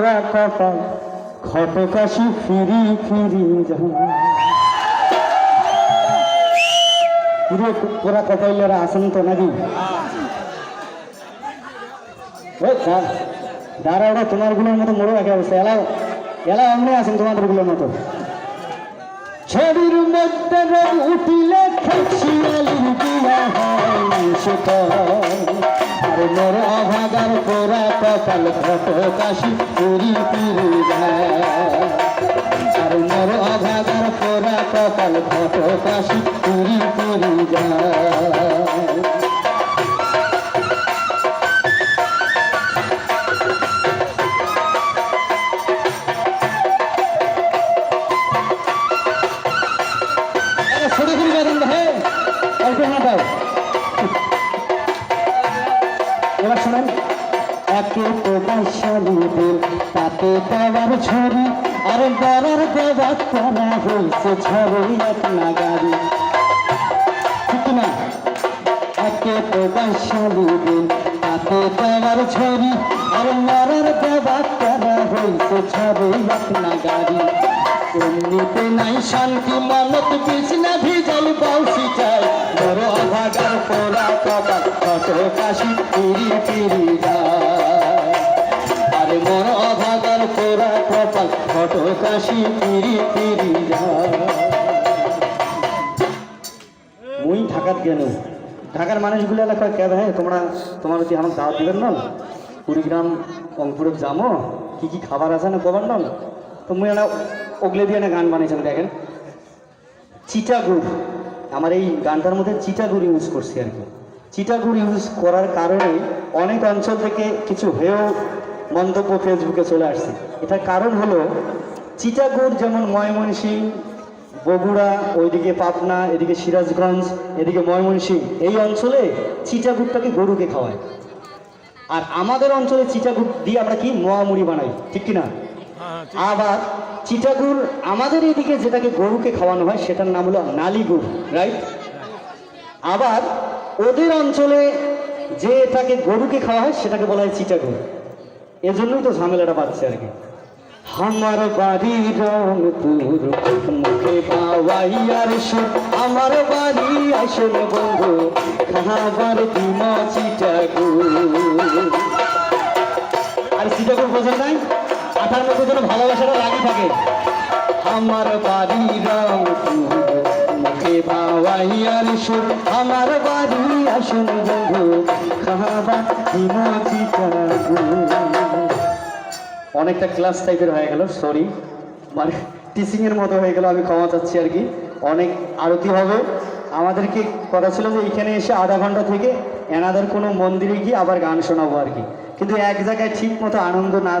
পোড়া কপাল ঘটকাশি ফিরি ফিরি পুরো পোড়া কপাইলেরা আসেন তো নাকি? দাঁড়া ওরা তোমার গুলোর মতো মোড়ো একে অবস্থা এলা এলা এমনি আছেন তোমাদের গুলোর মতো। ছবির মধ্যে উঠিলে খেছিয়ালির দিয়া হয় সেটা আর মোর অভাগার পোড়া কপাল ঘটকাশি ফিরি ফিরি আর মোর অভাগার পোড়া কপাল ঘটকাশি ফিরি ফিরি যায়। এবার শোনেন, একে তো বৈশালী দিন তাতে দেওয়ার ছড়ি আর বড়ার দেওয়ার করা হয়েছে ছড়ি এক নাগারি, ঠিক না? একে তো বৈশালী দিন তাতে দেওয়ার ছড়ি আর বড়ার দেওয়ার করা হয়েছে ছড়ি এক নাগারি। এমনিতে নাই শান্তি মানত বিছনা ভিজল বাউসি চাই বড় অভাগার পোড়া কপাল ঘটকাশি ফিরি ফিরি যায় আরে বড় অভাগার পোড়া কপাল ঘটকাশি ফিরি ফিরি যায়। মুই ঢাকাত গেল, ঢাকার মানুষগুলো এলাকা কে ভাই তোমরা তোমার যদি আমার দাওয়াত দিবেন না কুড়িগ্রাম অঙ্কুরে যাবো কি কি খাবার আছে না কবার না তো মুই একটা ওগলে দিয়ে না গান বানিয়েছেন। দেখেন চিটাগুড়, আমার এই গানটার মধ্যে চিটাগুড় ইউজ করছি আর কি। চিটাগুড় ইউজ করার কারণে অনেক অঞ্চল থেকে কিছু হেয় মন্তব্য ফেসবুকে চলে আসছে। এটার কারণ হলো চিটাগুড় যেমন ময়মনসিংহ, বগুড়া, ওইদিকে পাবনা, এদিকে সিরাজগঞ্জ, এদিকে ময়মনসিংহ, এই অঞ্চলে চিটাগুড়টাকে গরুকে খাওয়ায়। আর আমাদের অঞ্চলে চিটাগুড় দিয়ে আমরা কি মোয়ামুড়ি বানাই, ঠিক কিনা? আবার চিটাগুড় আমাদের এদিকে যেটাকে গরুকে খাওয়ানো হয় সেটার নাম হলো নালিগুড়, রাইট? আবার ওদের অঞ্চলে যে এটাকে গরুকে খাওয়া হয় সেটাকে বলা হয় চিটাগুড়। এজন্যই তো ঝামেলাটা বাড়ছে আর কি। আমার বাড়ি রংপুর মুখে পাওয়াইয়ার সুর আমার বাড়ি আসল বন্ধু খাবার দিন চিটাগুড়। আর চিটাগুড় বোঝা নাই আঠার মধ্যে যেন ভালোবাসাটা লাগি থাকে। আমার বাড়ি রংপুর মুখে পাওয়াইয়ার সুর আমার বাড়ি আসল বন্ধু খাবার দিন চিটাগুড়। অনেকটা ক্লাস টাইপের হয়ে গেল, সরি, মানে টিচিংয়ের মতো হয়ে গেল, আমি ক্ষমা চাচ্ছি আর কি। অনেক আরতি হবে, আমাদেরকে কথা ছিল যে এখানে এসে আধা ঘন্টা থেকে এনাদের কোনো মন্দিরে গিয়ে আবার গান শোনাবো আর কি, কিন্তু এক জায়গায় ঠিক মতো আনন্দ না